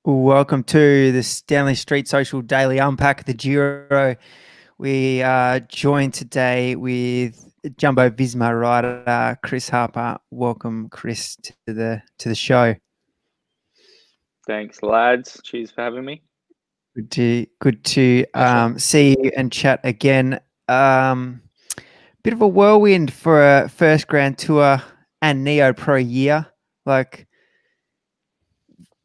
Welcome to the Stanley Street Social Daily Unpack, the Giro. We are joined today with Jumbo-Visma rider Chris Harper. Welcome, Chris, to the show. Thanks, lads. Cheers for having me. Good to see you and chat again. Bit of a whirlwind for a first Grand Tour and Neo Pro year.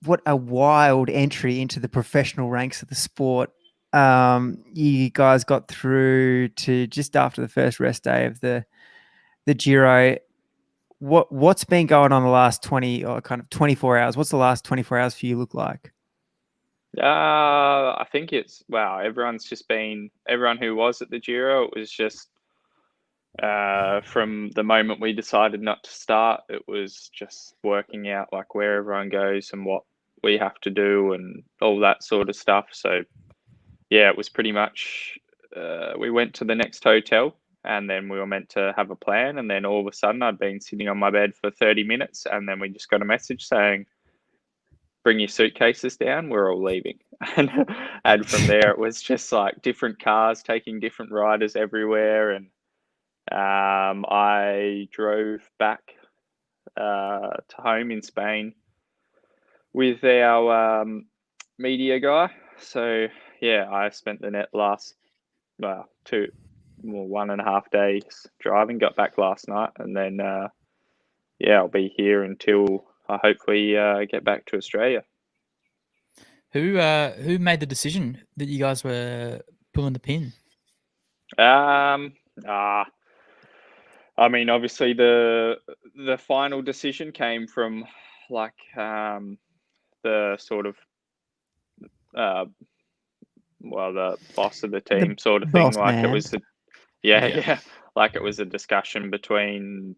What a wild entry into the professional ranks of the sport. You guys got through to just after the first rest day of the Giro. What's been going on the last 20 or kind of 24 hours? What's the last 24 hours for you look like? I think everyone who was at the Giro, it was just from the moment we decided not to start, it was just working out like where everyone goes and what we have to do and all that sort of stuff. So yeah, it was pretty much we went to the next hotel and then we were meant to have a plan, and then all of a sudden I'd been sitting on my bed for 30 minutes and then we just got a message saying, bring your suitcases down, we're all leaving. And from there it was just like different cars taking different riders everywhere. And I drove back to home in Spain with our media guy. So yeah, I spent the last 1.5 days driving, got back last night, and then I'll be here until I hopefully get back to Australia. Who made the decision that you guys were pulling the pin? I mean, obviously the final decision came from like the sort of the boss of the team sort of thing. Like man. It was like it was a discussion between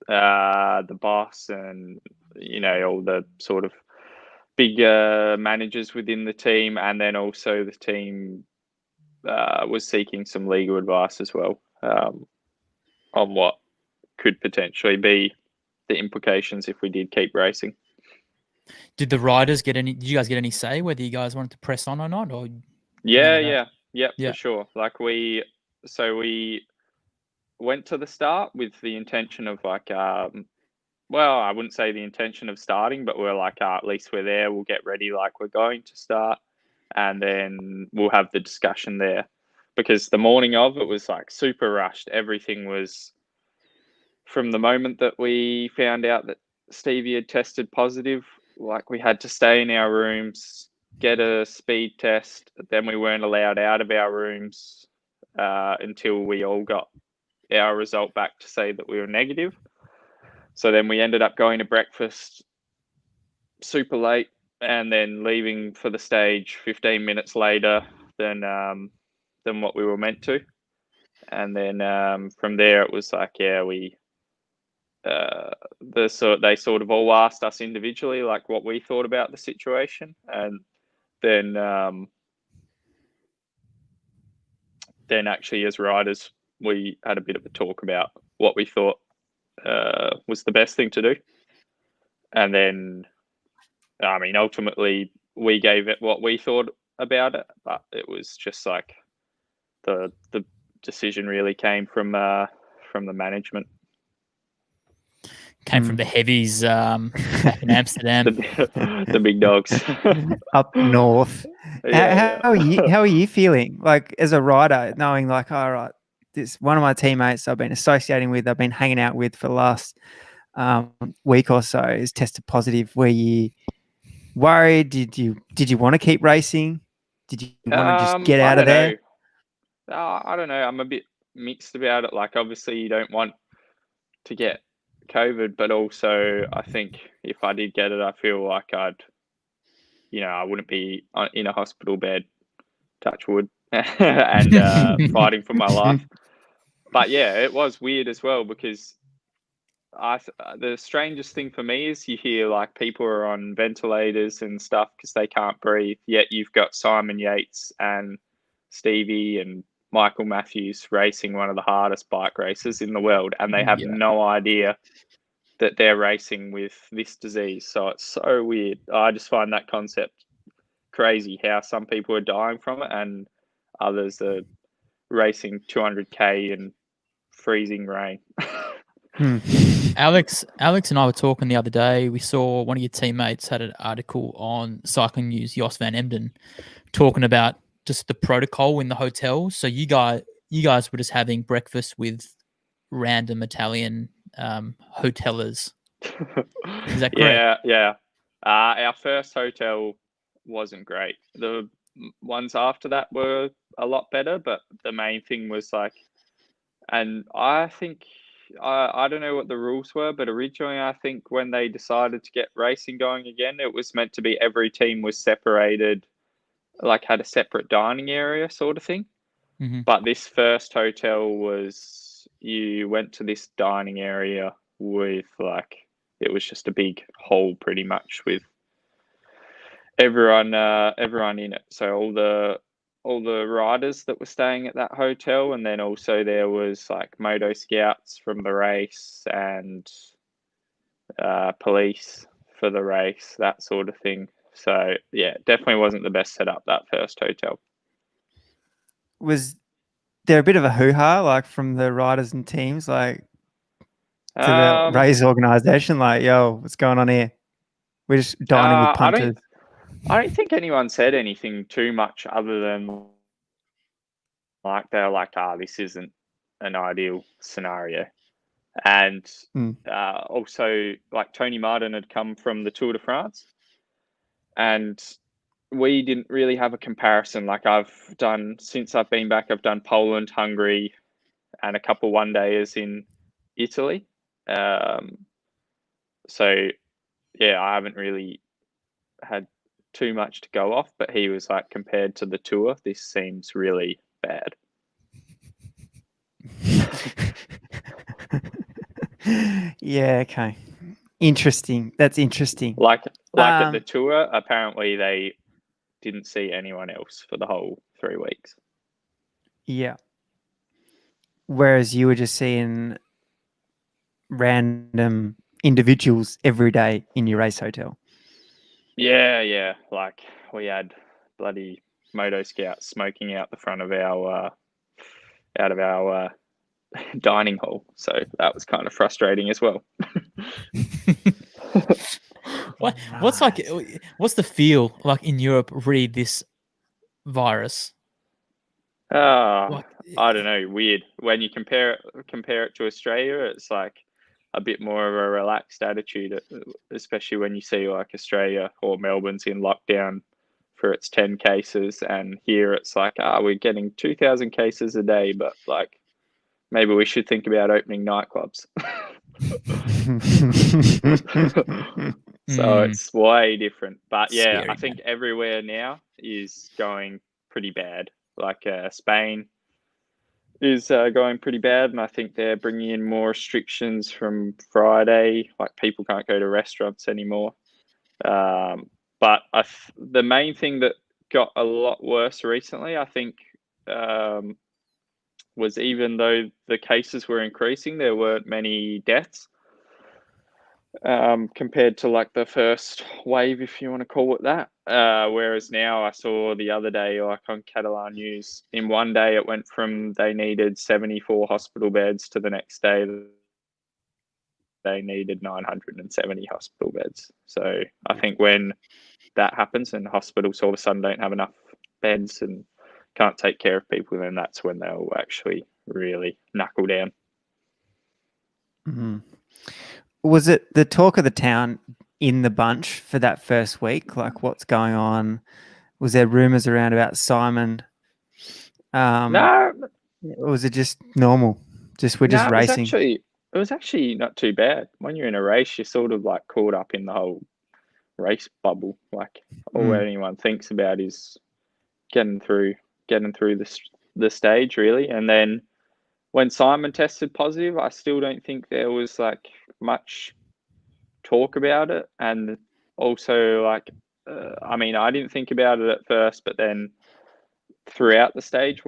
the boss and all the sort of big managers within the team, and then also the team was seeking some legal advice as well on what could potentially be the implications if we did keep racing. Did the riders get any? Did you guys get any say whether you guys wanted to press on or not? Or yeah, for sure. Like we went to the start with the intention of like, I wouldn't say the intention of starting, but we're like, at least we're there. We'll get ready like we're going to start, and then we'll have the discussion there. Because the morning of it was like super rushed. Everything was from the moment that we found out that Stevie had tested positive, like we had to stay in our rooms, get a speed test. Then we weren't allowed out of our rooms until we all got our result back to say that we were negative. So then we ended up going to breakfast super late and then leaving for the stage 15 minutes later than what we were meant to. And then from there it was like, they sort of all asked us individually like what we thought about the situation, and then actually as riders we had a bit of a talk about what we thought was the best thing to do. And then I mean ultimately we gave it what we thought about it, but it was just like the decision really came from the management. Came from the heavies back in Amsterdam. the big dogs up north. How are you feeling like as a rider, knowing like, all right, this one of my teammates I've been associating with, I've been hanging out with for the last week or so is tested positive? Were you worried? Did you want to keep racing? Did you want to just get out of there? I don't know. I'm a bit mixed about it. Like obviously you don't want to get COVID, but also I think if I did get it, I feel like I wouldn't be in a hospital bed, touch wood, and fighting for my life. But yeah, it was weird as well because the strangest thing for me is you hear like people are on ventilators and stuff because they can't breathe, yet you've got Simon Yates and Stevie and Michael Matthews racing one of the hardest bike races in the world, and they have no idea that they're racing with this disease. So it's so weird. I just find that concept crazy how some people are dying from it and others are racing 200k in freezing rain. Alex and I were talking the other day. We saw one of your teammates had an article on Cycling News, Jos van Emden, talking about just the protocol in the hotel. So you guys were just having breakfast with random Italian hotelers. Is that correct? Yeah. Our first hotel wasn't great. The ones after that were a lot better, but the main thing was like, and I think I don't know what the rules were, but originally I think when they decided to get racing going again, it was meant to be every team was separated, like had a separate dining area sort of thing. Mm-hmm. But this first hotel was, you went to this dining area with like, it was just a big hall pretty much with everyone in it. So all the riders that were staying at that hotel, and then also there was like moto scouts from the race and police for the race, that sort of thing. So yeah, definitely wasn't the best setup, that first hotel. Was there a bit of a hoo-ha like from the riders and teams, like to the race organisation, like, yo, what's going on here? We're just dining with punters. I don't think anyone said anything too much other than like they're like, this isn't an ideal scenario. And also like Tony Martin had come from the Tour de France, and we didn't really have a comparison. Like since I've been back, I've done Poland, Hungary, and a couple one-dayers in Italy. So yeah, I haven't really had too much to go off, but he was like, compared to the Tour, this seems really bad. Yeah, okay. Interesting. That's interesting. Like at the Tour, apparently they didn't see anyone else for the whole 3 weeks. Yeah. Whereas you were just seeing random individuals every day in your race hotel. Yeah. Like we had bloody moto scouts smoking out the front of our dining hall, so that was kind of frustrating as well. What's the feel like in Europe re this virus? I don't know, weird. When you compare it to Australia, it's like a bit more of a relaxed attitude, especially when you see like Australia or Melbourne's in lockdown for its 10 cases, and here it's like, we're getting 2,000 cases a day, but like maybe we should think about opening nightclubs. So it's way different. But yeah, Scary, I think everywhere now is going pretty bad. Like Spain is going pretty bad, and I think they're bringing in more restrictions from Friday. Like people can't go to restaurants anymore. But the main thing that got a lot worse recently, I think, was even though the cases were increasing, there weren't many deaths compared to like the first wave, if you want to call it that. Whereas now I saw the other day, like on Catalan News, in one day it went from they needed 74 hospital beds to the next day they needed 970 hospital beds. So I think when that happens and hospitals all of a sudden don't have enough beds and can't take care of people, then that's when they'll actually really knuckle down. Mm-hmm. Was it the talk of the town in the bunch for that first week? Like, what's going on? Was there rumours around about Simon? No. Or was it just normal? We're just racing? It was actually not too bad. When you're in a race, you're sort of like caught up in the whole race bubble. Like all anyone thinks about is getting through the stage, really. And then when Simon tested positive, I still don't think there was like much talk about it. And also, like, I mean, I didn't think about it at first, but then throughout the stage,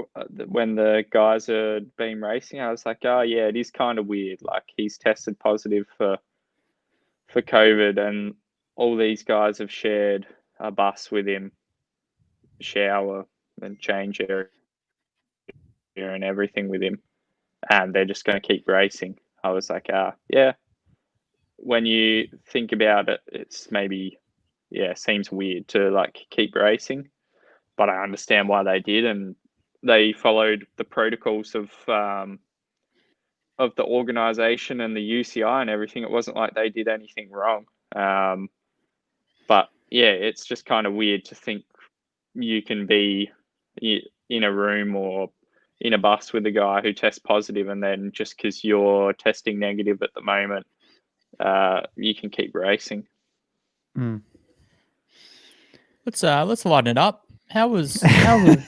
when the guys had been racing, I was like, oh yeah, it is kind of weird. Like he's tested positive for COVID, and all these guys have shared a bus with him shower and change area and everything with him, and they're just going to keep racing. I was like, yeah. When you think about it, it's maybe, seems weird to like keep racing, but I understand why they did, and they followed the protocols of the organization and the UCI and everything. It wasn't like they did anything wrong. But yeah, it's just kind of weird to think you can be in a room or in a bus with a guy who tests positive, and then just because you're testing negative at the moment, you can keep racing. Let's lighten it up. How was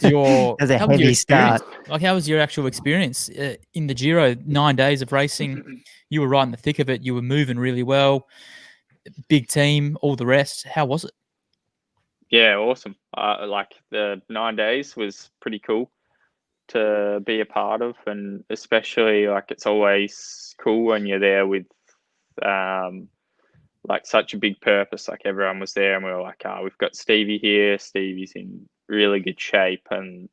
your That's a heavy start. Like, how was your actual experience in the Giro? 9 days of racing. You were right in the thick of it. You were moving really well. Big team, all the rest. How was it? Yeah, awesome. Like the 9 days was pretty cool to be a part of, and especially like it's always cool when you're there with like such a big purpose. Like everyone was there, and we were like, we've got Stevie here. Stevie's in really good shape, and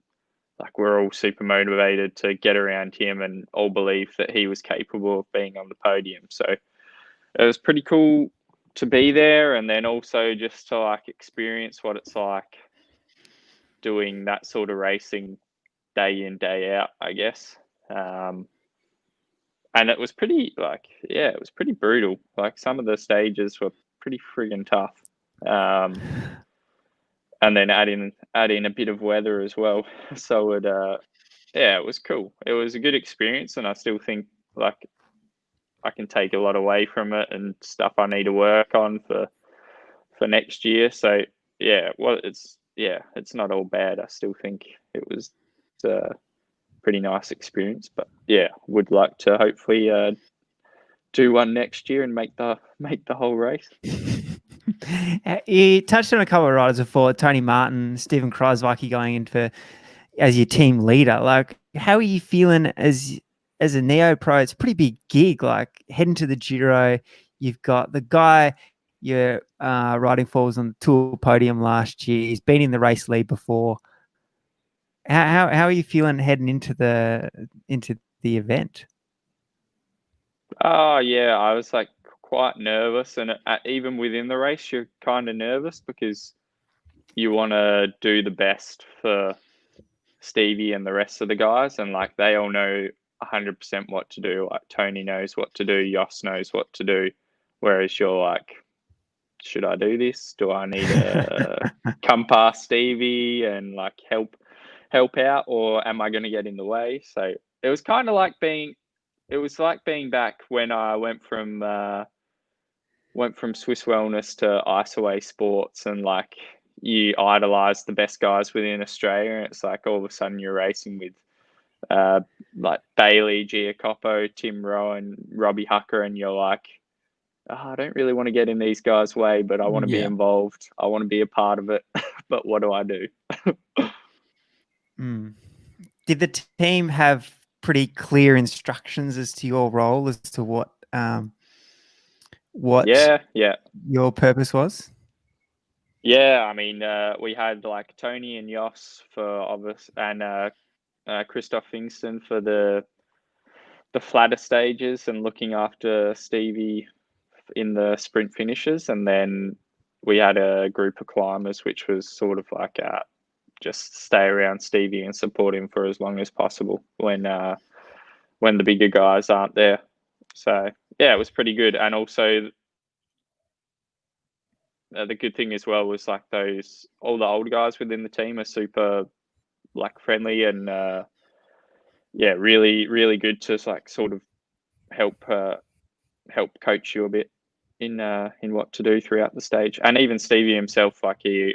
like we're all super motivated to get around him, and all believe that he was capable of being on the podium. So it was pretty cool to be there, and then also just to like experience what it's like doing that sort of racing day in, day out, I guess. And it was pretty it was pretty brutal. Like some of the stages were pretty friggin' tough. And then add in a bit of weather as well. So it was cool. It was a good experience, and I still think like I can take a lot away from it and stuff I need to work on for next year. So it's not all bad. I still think it was a pretty nice experience, but would like to hopefully do one next year and make the whole race. You touched on a couple of riders before, Tony Martin, Stephen Kreiswicki going in as your team leader. Like, how are you feeling as a neo pro? It's a pretty big gig. Like heading to the Giro, you've got the guy you're riding for was on the Tour podium last year. He's been in the race lead before. How are you feeling heading into the event? Oh yeah, I was like quite nervous, and even within the race, you're kind of nervous because you want to do the best for Stevie and the rest of the guys, and like they all know 100% what to do. Like Tony knows what to do, Jos knows what to do, whereas you're like, should I do this? Do I need to come past Stevie and like help out, or am I going to get in the way? So it was kind of like being back when I went from Swiss Wellness to Iceaway Sports, and like you idolize the best guys within Australia, and it's like all of a sudden you're racing with like Bailey, Giacopo, Tim Rowan, Robbie Hucker, and you're like, I don't really want to get in these guys' way, but I want to be involved. I want to be a part of it. But what do I do? Did the team have pretty clear instructions as to your role, as to what your purpose was? Yeah, I mean, we had like Tony and Jos for obvious, and Christoph Fingston for the flatter stages and looking after Stevie in the sprint finishes, and then we had a group of climbers which was sort of like just stay around Stevie and support him for as long as possible when the bigger guys aren't there. So yeah, it was pretty good. And also the good thing as well was like all the older guys within the team are super like friendly and really, really good to like sort of help coach you a bit in what to do throughout the stage. And even Stevie himself, like he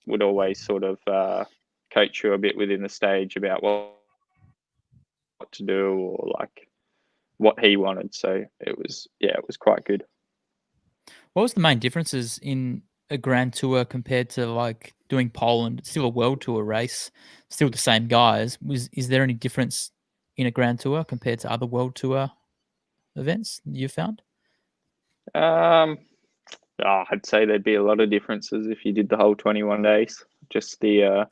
would always sort of coach you a bit within the stage about what to do or like what he wanted. So it was quite good. What was the main differences in a Grand Tour compared to like doing Poland? It's still a World Tour race, still the same guys. Is there any difference in a Grand Tour compared to other World Tour events you found? I'd say there'd be a lot of differences if you did the whole 21 days. just the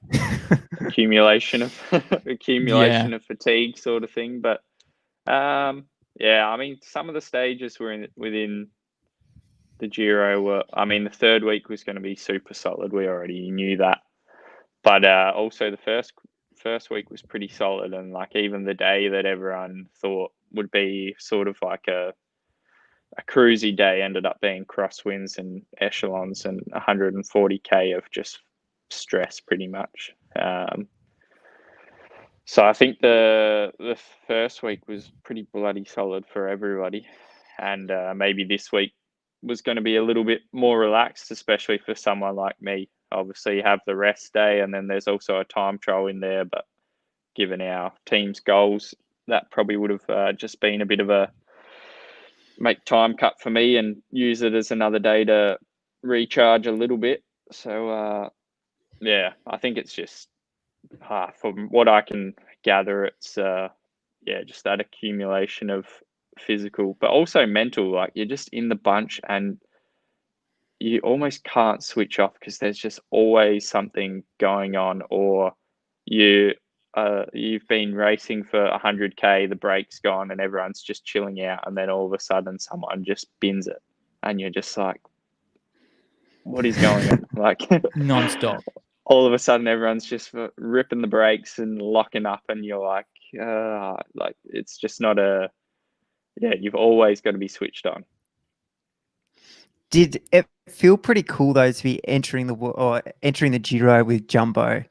accumulation of of fatigue sort of thing. But yeah, I mean, some of the stages were within the Giro were. I mean, the third week was going to be super solid. We already knew that, but also the first week was pretty solid, and like even the day that everyone thought would be sort of like a cruisy day ended up being crosswinds and echelons and 140k of just stress pretty much. So I think the first week was pretty bloody solid for everybody, and maybe this week was going to be a little bit more relaxed, especially for someone like me. Obviously, you have the rest day, and then there's also a time trial in there. But given our team's goals, that probably would have just been a bit of a make time cut for me and use it as another day to recharge a little bit. So yeah, I think it's just from what I can gather, it's just that accumulation of physical but also mental. Like you're just in the bunch and you almost can't switch off because there's just always something going on, or you've been racing for 100k, the brake's gone and everyone's just chilling out, and then all of a sudden someone just bins it and you're just like, what is going on? Like non-stop. All of a sudden everyone's just ripping the brakes and locking up, and you're like it's just not you've always got to be switched on. Did it feel pretty cool though to be entering the Giro with Jumbo?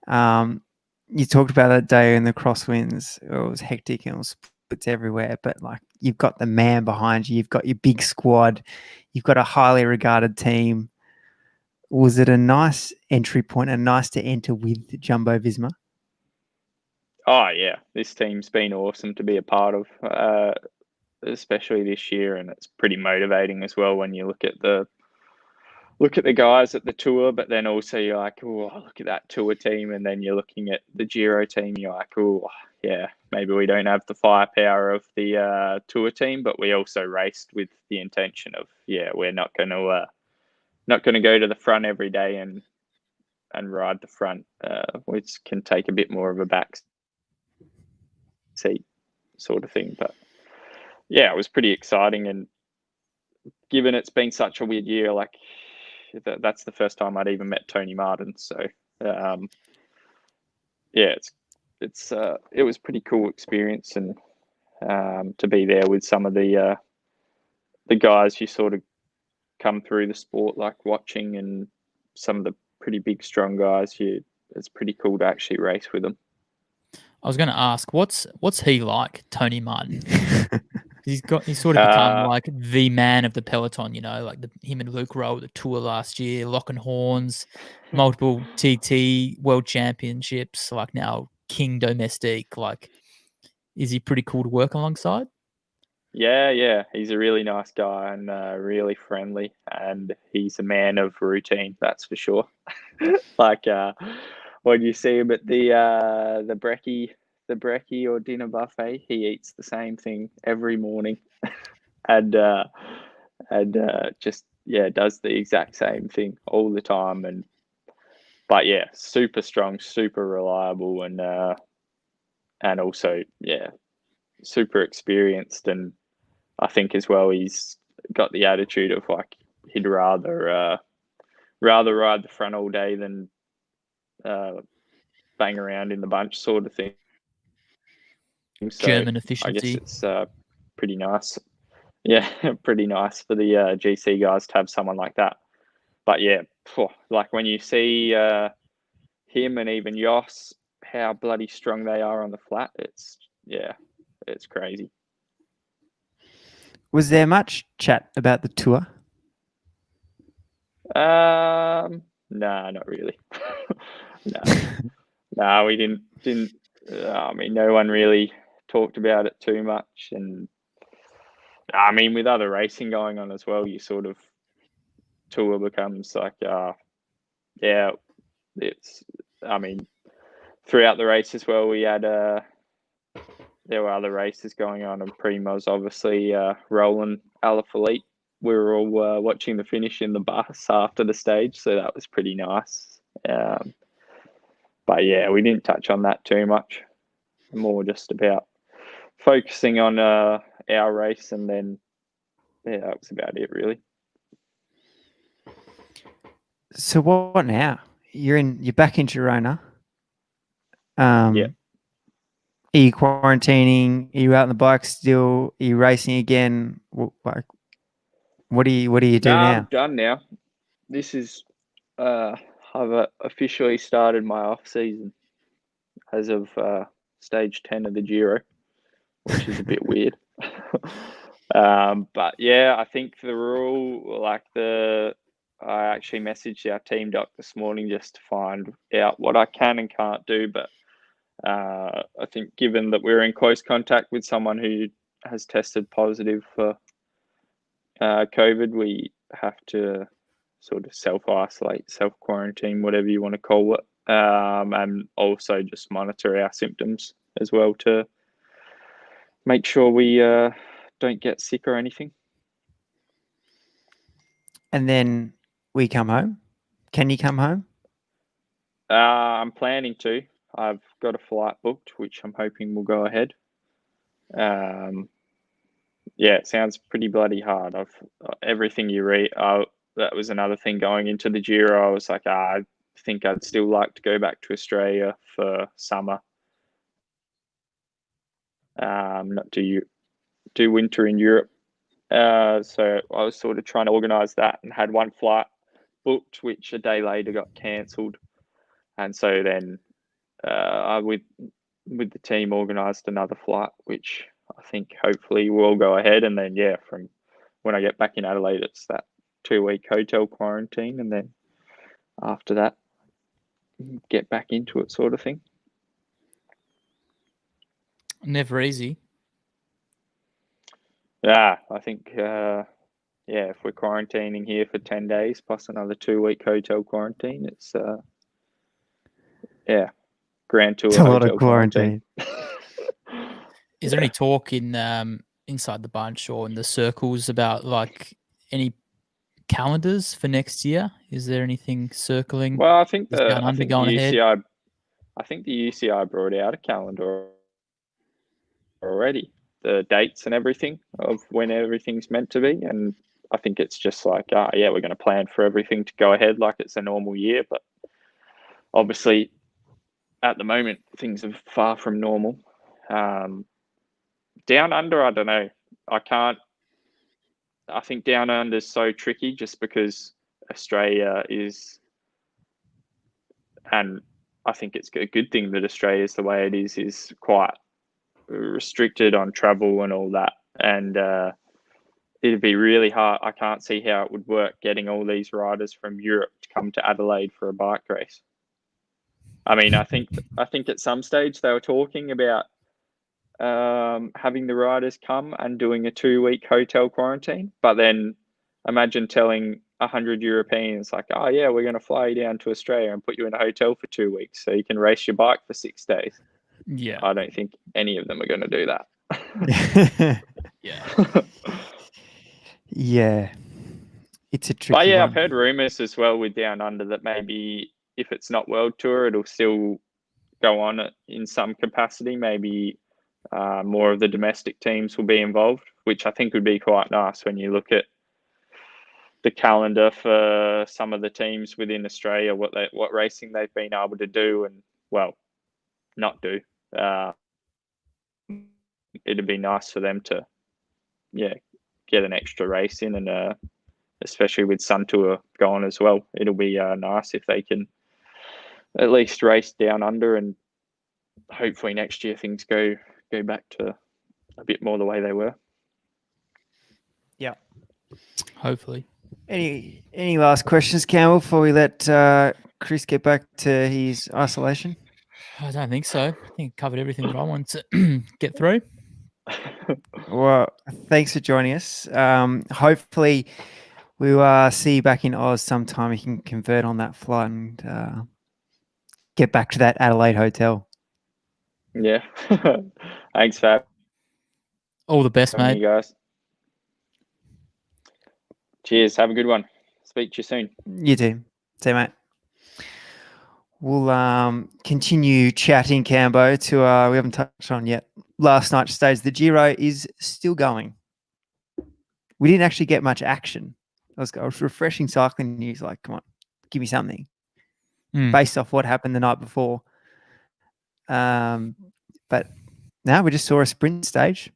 You talked about that day in the crosswinds. It was hectic and it was splits everywhere, but like you've got the man behind you, you've got your big squad, you've got a highly regarded team. Was it a nice entry point and nice to enter with Jumbo-Visma? Oh yeah, this team's been awesome to be a part of, especially this year, and it's pretty motivating as well when you look at the guys at the tour, but then also you're like, oh, look at that tour team, and then you're looking at the Giro team, you're like, oh yeah, maybe we don't have the firepower of the tour team, but we also raced with the intention of we're not going to go to the front every day and ride the front, which can take a bit more of a back seat sort of thing. But yeah, it was pretty exciting, and given it's been such a weird year, like that's the first time I'd even met Tony Martin. So it was pretty cool experience, and to be there with some of the guys you sort of come through the sport like watching, and some of the pretty big strong guys, it's pretty cool to actually race with them. I was going to ask, what's he like, Tony Martin? He's sort of become like the man of the peloton, like him and Luke Rowe at the tour last year, locking horns, multiple TT world championships, like now King Domestique. Like, is he pretty cool to work alongside? Yeah, he's a really nice guy and really friendly, and he's a man of routine, that's for sure. Like when you see him at the brekkie or dinner buffet, he eats the same thing every morning, and just does the exact same thing all the time. But yeah, super strong, super reliable, and also super experienced. And I think as well he's got the attitude of like he'd rather ride the front all day than bang around in the bunch sort of thing. So German efficiency. I guess it's pretty nice. Yeah, pretty nice for the GC guys to have someone like that. But yeah, like when you see him and even Jos, how bloody strong they are on the flat, it's crazy. Was there much chat about the tour? No, not really. No, we didn't. I mean, no one really talked about it too much, and I mean, with other racing going on as well, you sort of tour becomes like, it's. I mean, throughout the race as well, we had there were other races going on, and Primo's obviously rolling Alaphilippe. We were all watching the finish in the bus after the stage, so that was pretty nice. But yeah, we didn't touch on that too much. More just about focusing on our race, and then that was about it really. So what now? You're back in Girona. Yeah. Are you quarantining? Are you out on the bike still? Are you racing again? What do you do now? I'm done now. This is I've officially started my off season as of stage 10 of the Giro, which is a bit weird. But yeah, I think the rule, I actually messaged our team doc this morning just to find out what I can and can't do. But I think given that we're in close contact with someone who has tested positive for COVID, we have to sort of self-isolate, self-quarantine, whatever you want to call it, and also just monitor our symptoms as well to make sure we don't get sick or anything. And then we come home. Can you come home? I'm planning to. I've got a flight booked, which I'm hoping will go ahead. Yeah, it sounds pretty bloody hard. Everything you read. That was another thing going into the Giro. I was like, I think I'd still like to go back to Australia for summer. Not do winter in Europe. So I was sort of trying to organise that and had one flight booked, which a day later got cancelled. And so then I, with the team, organised another flight, which I think hopefully will go ahead. And then, yeah, from when I get back in Adelaide, it's that 2-week hotel quarantine. And then after that, get back into it sort of thing. Never easy. Yeah, I think, if we're quarantining here for 10 days plus another 2-week hotel quarantine, it's, Grand Tour. It's a lot of quarantine. Is there any talk in inside the bunch or in the circles about like any calendars for next year? Is there anything circling? Well, I think the UCI. I think the UCI brought out a calendar already, the dates and everything of when everything's meant to be, and I think it's just like, we're going to plan for everything to go ahead like it's a normal year, but obviously at the moment things are far from normal. Down under, I don't know. I think down under is so tricky just because Australia is, and I think it's a good thing that Australia is the way it is quite restricted on travel and all that. And it'd be really hard. I can't see how it would work getting all these riders from Europe to come to Adelaide for a bike race. I mean, I think at some stage they were talking about having the riders come and doing a 2-week hotel quarantine, but then imagine telling 100 Europeans like, oh yeah, we're going to fly you down to Australia and put you in a hotel for 2 weeks so you can race your bike for 6 days. Yeah, I don't think any of them are going to do that. Yeah. Yeah. It's a tricky But yeah, one. I've heard rumours as well with Down Under that maybe if it's not World Tour, it'll still go on in some capacity. Maybe more of the domestic teams will be involved, which I think would be quite nice when you look at the calendar for some of the teams within Australia, what racing they've been able to do and, well, not do. It'd be nice for them to, get an extra race in, and especially with Sun Tour going as well. It'll be nice if they can at least race Down Under, and hopefully next year things go back to a bit more the way they were. Yeah. Hopefully. Any last questions, Campbell, before we let Chris get back to his isolation? I don't think so. I think I covered everything that I wanted to get through. Well, thanks for joining us. Hopefully we'll see you back in Oz sometime. You can convert on that flight and get back to that Adelaide hotel. Yeah. Thanks, Fab. All the best, mate. You guys. Cheers. Have a good one. Speak to you soon. You too. See you, mate. we'll continue chatting, Cambo, to we haven't touched on yet. Last night's stage, the Giro is still going. We didn't actually get much action. I was refreshing cycling news. Like, come on, give me something based off what happened the night before. But now we just saw a sprint stage,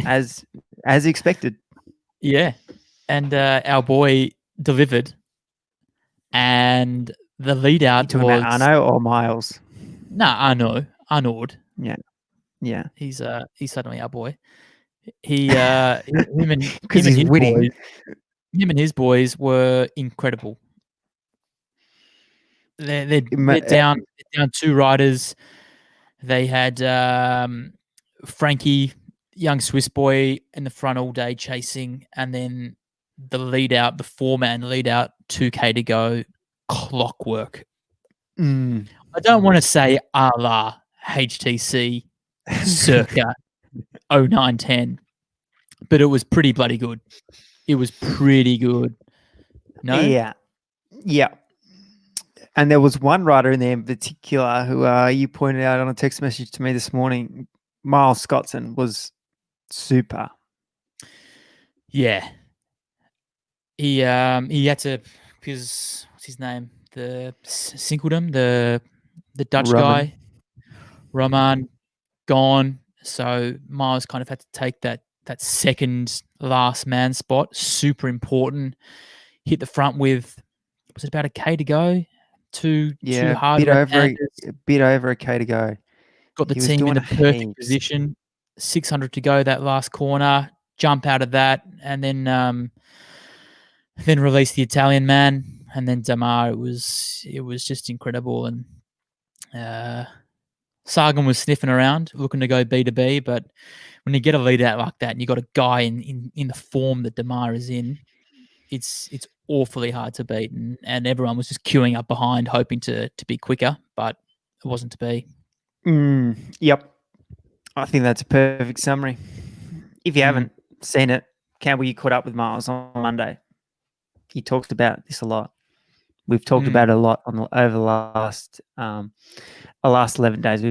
as expected. Yeah, and our boy delivered, and the lead out was about Arno or Miles. Arnaud. Yeah. He's suddenly our boy. He him and because he's winning. Him and his boys were incredible. They're down 2 riders. They had Frankie, young Swiss boy, in the front all day chasing, and then the 4-man lead out, 2K to go, clockwork. I don't want to say a la HTC circa 09-10, but it was pretty bloody good. It was pretty good. No? Yeah. And there was one rider in there in particular who you pointed out on a text message to me this morning. Miles Scottson was super. Yeah. He had to, because what's his name? The Sinkeldam, the Dutch guy, Roman, gone. So Miles kind of had to take that second last man spot. Super important. Hit the front with, was it about a K to go? Two hard bit over a K to go. Got the team in the perfect position. 600 to go that last corner. Jump out of that, and then release the Italian man, and then Damar. It was just incredible, and Sagan was sniffing around, looking to go B to B, but when you get a lead out like that, and you got a guy in the form that Damar is in, it's awfully hard to beat, and everyone was just queuing up behind, hoping to be quicker, but it wasn't to be. Yep, I think that's a perfect summary. If you haven't seen it, Campbell, you caught up with Miles on Monday. He talked about this a lot. We've talked about it a lot over the last 11 days.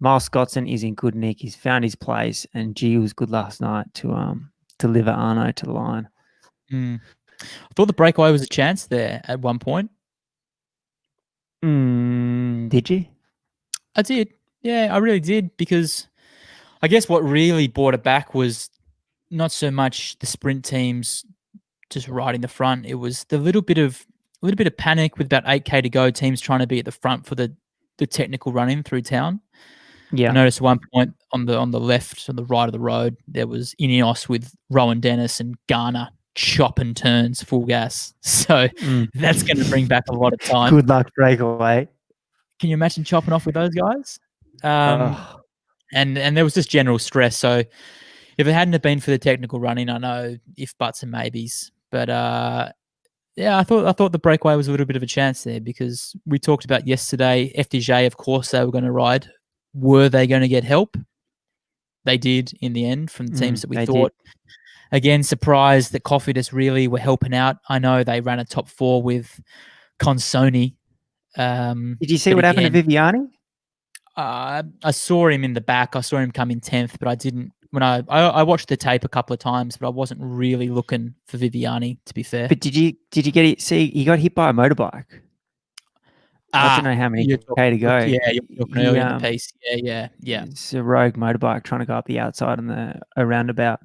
Miles Scottson is in good nick. He's found his place, and G was good last night to deliver Arno to the line. I thought the breakaway was a chance there at one point. Did you? I did. Yeah, I really did, because I guess what really brought it back was not so much the sprint teams just riding the front. It was the little bit of panic with about 8K to go, teams trying to be at the front for the technical run-in through town. Yeah. I noticed at one point on the left, on the right of the road, there was Ineos with Rowan Dennis and Garner chopping turns full gas. So that's going to bring back a lot of time. Good luck breakaway. Can you imagine chopping off with those guys? And there was just general stress. So if it hadn't have been for the technical running, I know if buts and maybes. But I thought the breakaway was a little bit of a chance there, because we talked about yesterday, FDJ, of course, they were going to ride. Were they going to get help? They did in the end from the teams that we thought. Did. Again, surprised that Cofidis really were helping out. I know they ran a top 4 with Consoni. Did you see what happened to Viviani? I saw him in the back. I saw him come in 10th, but I didn't. When I watched the tape a couple of times, but I wasn't really looking for Viviani, to be fair. But did you get it? See, he got hit by a motorbike. I don't know how many K to go. Yeah, you're talking earlier in the piece. Yeah. It's a rogue motorbike trying to go up the outside on a roundabout.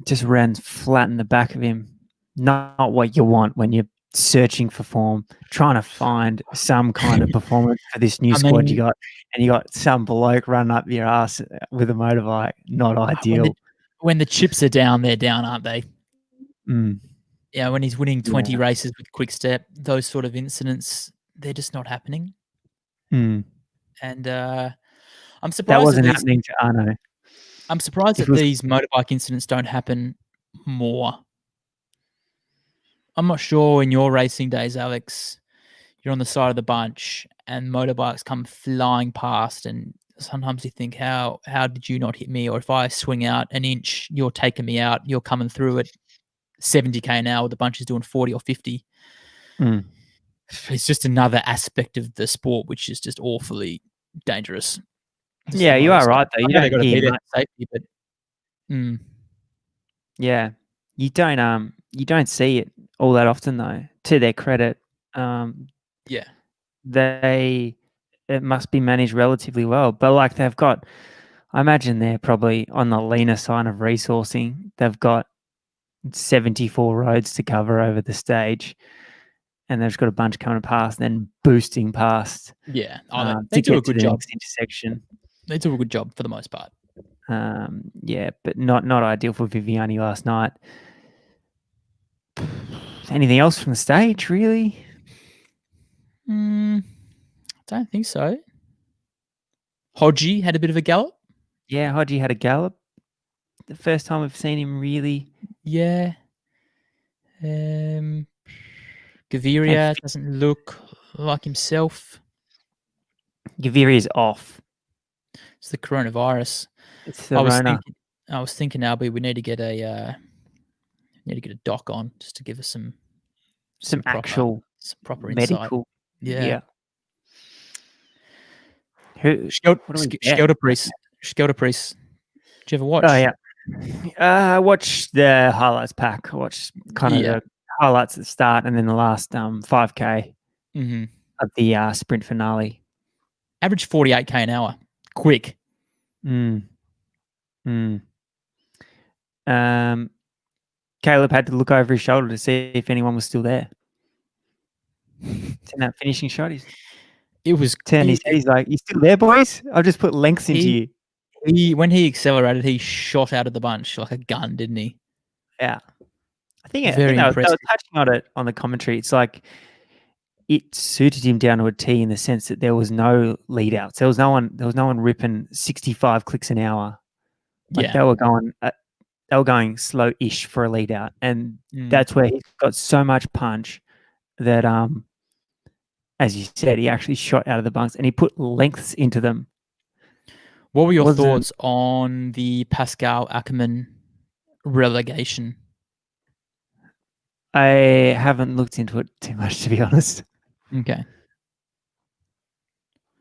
Just ran flat in the back of him. Not what you want when you're searching for form, trying to find some kind of performance for this new squad you got, and you got some bloke running up your ass with a motorbike. Not ideal. When the chips are down, they're down, aren't they? Yeah, when he's winning 20 races with Quick Step, those sort of incidents, they're just not happening. And I'm surprised that wasn't happening to Arno. I'm surprised that these motorbike incidents don't happen more. I'm not sure in your racing days, Alex, you're on the side of the bunch and motorbikes come flying past, and sometimes you think, how did you not hit me? Or if I swing out an inch, you're taking me out, you're coming through at 70k an hour, the bunch is doing 40 or 50. it's just another aspect of the sport which is just awfully dangerous. Yeah, you are right though. I You know they don't got to hear be there much. for safety, but Yeah, you don't see it all that often though. To their credit, yeah, it must be managed relatively well. But like they've got, I imagine they're probably on the leaner side of resourcing. They've got 74 roads to cover over the stage, and they've just got a bunch coming past, then boosting past. yeah. to They do a get to good the job. next intersection. They do a good job for the most part. Yeah, but not ideal for Viviani last night. Anything else from the stage, really? I don't think so. Hodgie had a bit of a gallop. Yeah, Hodgie had a gallop. The first time we've seen him really. Yeah. Gaviria doesn't look like himself. Gaviria's off. It's the coronavirus. It's the Rona. I was thinking, Albie, we need to get a doc on just to give us some actual proper medical. Insight. Yeah. Skelter Priest. Did you ever watch? Oh yeah. I watched the highlights pack. I watched kind of the highlights at the start and then the last 5K of the sprint finale. Average 48k an hour. Quick. Caleb had to look over his shoulder to see if anyone was still there. It's in that finishing shot. It was turned his head. He's like, "You still there, boys? I've just put lengths into you." When he accelerated, he shot out of the bunch like a gun, didn't he? Yeah. I think they were touching on it on the commentary. It's like it suited him down to a T in the sense that there was no lead outs. There was no one ripping 65 clicks an hour. Like they were going slow-ish for a lead out, and that's where he's got so much punch that as you said, he actually shot out of the bunks and he put lengths into them. What were your thoughts on the Pascal Ackermann relegation? I haven't looked into it too much, to be honest. Okay.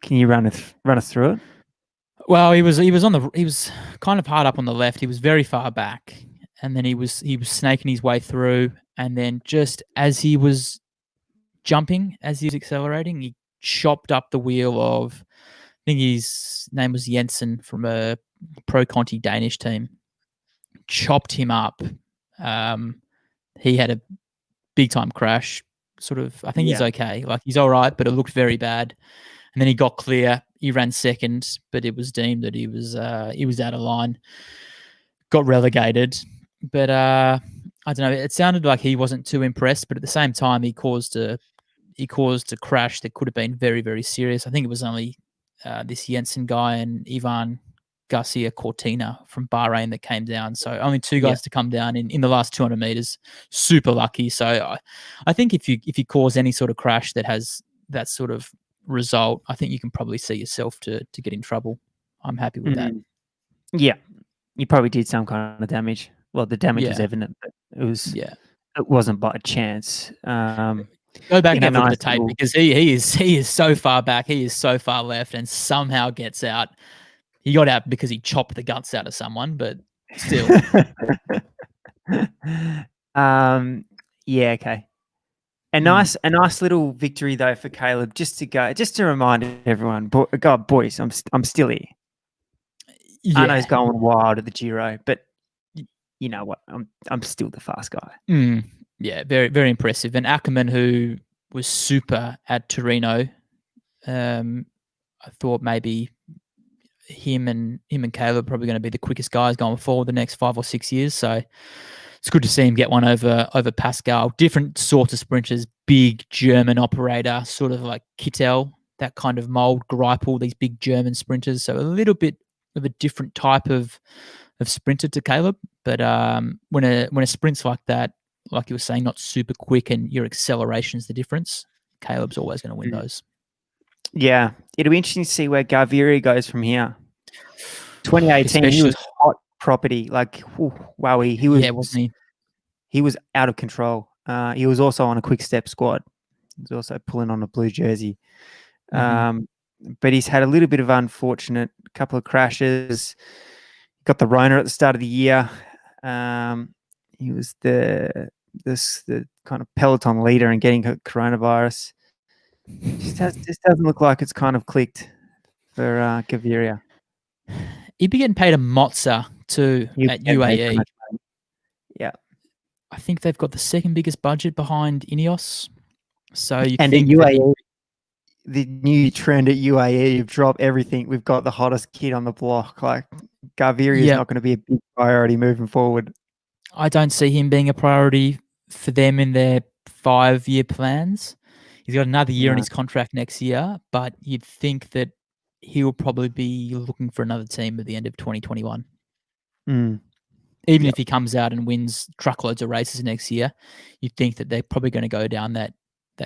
Can you run us through it? Well, he was kind of hard up on the left. He was very far back, and then he was snaking his way through, and then just as he was jumping, as he was accelerating, he chopped up the wheel of, I think his name was Jensen from a Pro Conti Danish team. Chopped him up. He had a big time crash. Sort of, I think he's okay. Like he's all right, but it looked very bad. And then he got clear. He ran second, but it was deemed that he was out of line. Got relegated, but I don't know. It sounded like he wasn't too impressed, but at the same time, he caused a crash that could have been very, very serious. I think it was only this Jensen guy and Ivan Garcia Cortina from Bahrain that came down. So only two guys to come down in the last 200 meters. Super lucky. So I think if you cause any sort of crash that has that sort of result, I think you can probably see yourself to get in trouble. I'm happy with that. Yeah, you probably did some kind of damage. Well, the damage was evident, but it wasn't by chance. Go back and have a look at the tape because he is so far back, he is so far left, and somehow gets out. He got out because he chopped the guts out of someone, but still. Yeah, okay. A nice little victory though for Caleb, just to remind everyone. God, boys, I'm still here. Yeah. I know he's going wild at the Giro, but you know what? I'm still the fast guy. Yeah, very, very impressive. And Ackermann, who was super at Torino, I thought maybe him and Caleb are probably going to be the quickest guys going forward the next 5 or 6 years. So it's good to see him get one over Pascal. Different sorts of sprinters, big German operator, sort of like Kittel, that kind of mold, Greipel, these big German sprinters. So a little bit of a different type of sprinter to Caleb. But when a sprint's like that, like you were saying, not super quick and your acceleration's the difference, Caleb's always going to win those. Yeah, it'll be interesting to see where Gaviria goes from here. 2018, he was hot property. Like, wow, he was. Yeah, wasn't he? He was out of control. He was also on a quick step squad. He's also pulling on a blue jersey. But he's had a little bit of unfortunate couple of crashes. Got the Rona at the start of the year. He was the kind of peloton leader and getting coronavirus. Just doesn't look like it's kind of clicked for Gaviria. He'd be getting paid a mozza too at UAE. Yeah, I think they've got the second biggest budget behind Ineos. So you and think at UAE, the new trend at UAE, you've dropped everything. We've got the hottest kid on the block. Like Gaviria is not going to be a big priority moving forward. I don't see him being a priority for them in their 5-year plans. He's got another year on his contract next year, but you'd think that he'll probably be looking for another team at the end of 2021. Even if he comes out and wins truckloads of races next year, you'd think that they're probably going to go down that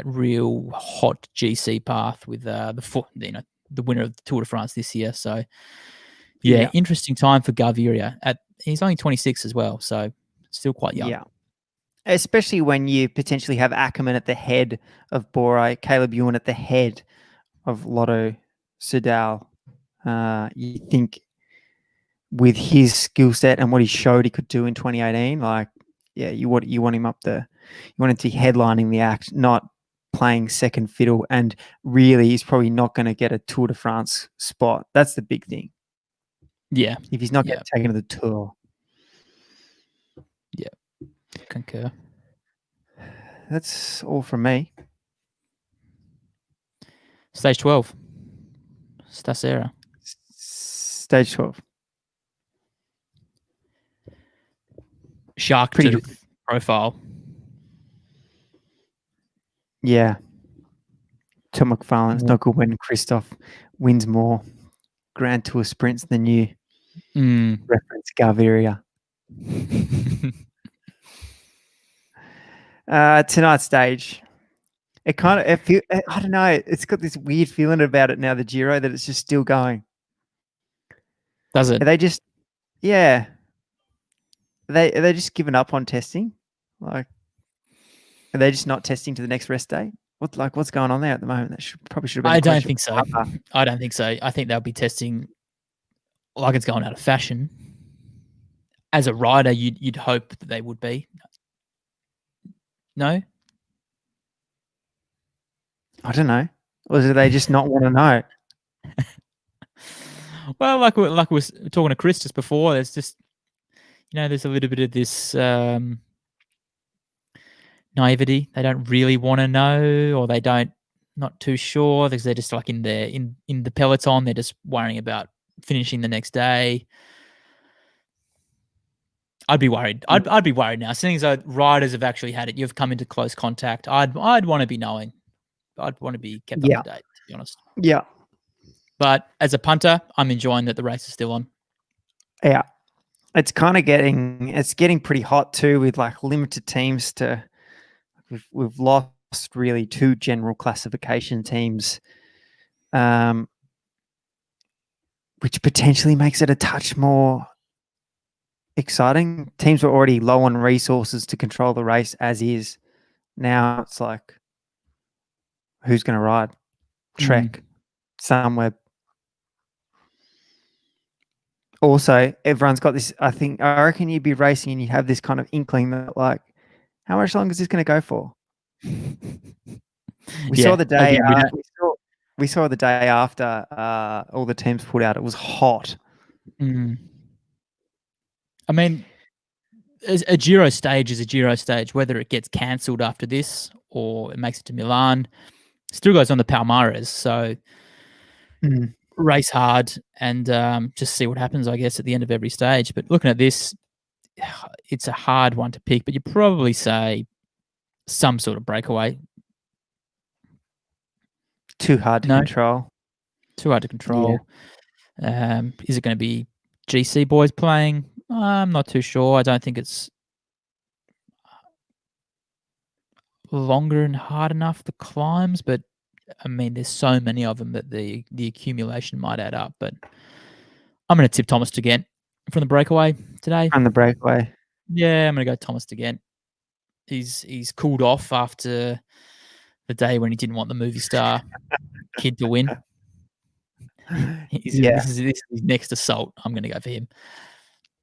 real hot GC path with the winner of the Tour de France this year. So interesting time for Gaviria. He's only 26 as well, so still quite young. Yeah. Especially when you potentially have Ackerman at the head of Bora, Caleb Ewan at the head of Lotto Soudal. You think with his skill set and what he showed he could do in 2018, you want him up there. You want him to be headlining the act, not playing second fiddle. And really, he's probably not going to get a Tour de France spot. That's the big thing. Yeah. If he's not getting taken to the Tour. Yeah. Concur. That's all from me. Stage 12. Stasera. Stage 12. Shark Pretty tooth profile. Yeah. Tom McFarlane's not good when Christoph wins more Grand Tour sprints than you. Reference Gaviria. Tonight's stage. I don't know. It's got this weird feeling about it now, the Giro, that it's just still going. Does it? Are they just, are they just giving up on testing? Like, are they just not testing to the next rest day? What's going on there at the moment? That probably should have been. I don't think so. I don't think so. I think they'll be testing like it's going out of fashion. As a rider, you'd hope that they would be. No? I don't know. Or do they just not want to know? Well, like we were talking to Chris just before, there's just, there's a little bit of this naivety. They don't really want to know, or they not too sure, because they're just like in the peloton. They're just worrying about finishing the next day. I'd be worried. I'd be worried now. Seeing as riders have actually had it, you've come into close contact. I'd want to be knowing. I'd want to be kept up to date, to be honest. Yeah. But as a punter, I'm enjoying that the race is still on. Yeah. It's kind of getting pretty hot too, with like limited teams we've lost really 2 general classification teams, which potentially makes it a touch more exciting. Teams were already low on resources to control the race as is. Now it's like, who's going to ride? Trek, Sunweb. Also, everyone's got this. I reckon you'd be racing and you have this kind of inkling that, like, how much longer is this going to go for? We saw the day. We saw the day after all the teams pulled out. It was hot. I mean, a Giro stage is a Giro stage. Whether it gets cancelled after this or it makes it to Milan, still goes on the Palmares. So race hard and just see what happens, I guess, at the end of every stage. But looking at this, it's a hard one to pick, but you probably say some sort of breakaway. Too hard to control. Too hard to control. Yeah. Is it going to be GC boys playing? I'm not too sure. I don't think it's longer and hard enough, the climbs, but I mean, there's so many of them that the accumulation might add up. But I'm going to tip Thomas de Gendt from the breakaway today. From the breakaway. Yeah, I'm going to go Thomas de Gendt. He's cooled off after the day when he didn't want the movie star kid to win. Yeah. This is his next assault. I'm going to go for him.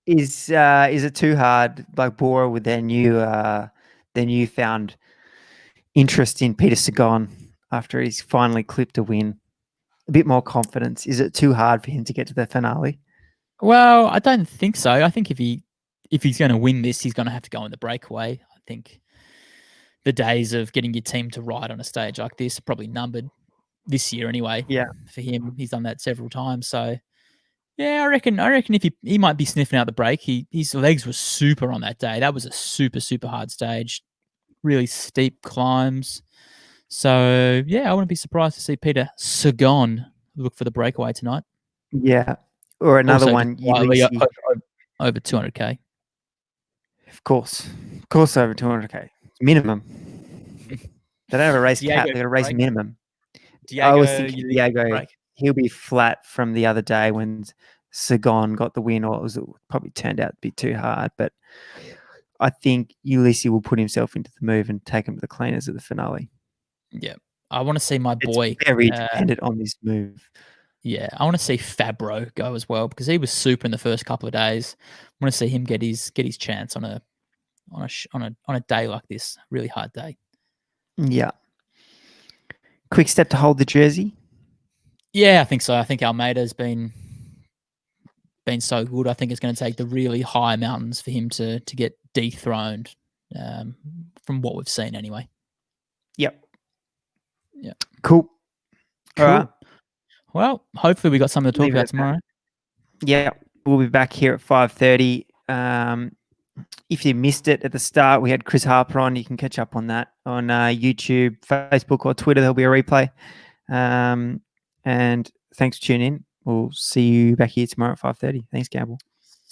Is it too hard, like Bora, with their newfound interest in Peter Sagan after he's finally clipped a win? A bit more confidence. Is it too hard for him to get to the finale? Well, I don't think so. I think if he's going to win this, he's going to have to go in the breakaway. I think the days of getting your team to ride on a stage like this are probably numbered this year anyway. Yeah. For him, he's done that several times. So yeah, I reckon if he might be sniffing out the break. His legs were super on that day. That was a super, super hard stage. Really steep climbs. So yeah, I wouldn't be surprised to see Peter Sagan look for the breakaway tonight. Yeah. Or another Also, one, over 200k. Of course over 200k minimum. They don't have a race cap. They got a race break. minimum. Diego, I was thinking Diego, he'll be flat from the other day when Sagan got the win, or it probably turned out to be too hard. But I think Ulysses will put himself into the move and take him to the cleaners at the finale. Yeah, I want to see my boy. It's very dependent on this move. Yeah, I want to see Fabro go as well because he was super in the first couple of days. I want to see him get his chance on a day like this, really hard day. Yeah. Quick step to hold the jersey. Yeah, I think so. I think Almeida's been so good. I think it's going to take the really high mountains for him to get dethroned, from what we've seen anyway. Yep. Yeah. Cool. All right. Well, hopefully we got something to talk about tomorrow. Yeah, we'll be back here at 5:30. If you missed it at the start, we had Chris Harper on. You can catch up on that on YouTube, Facebook, or Twitter. There'll be a replay. And thanks for tuning in. We'll see you back here tomorrow at 5:30. Thanks, Gamble.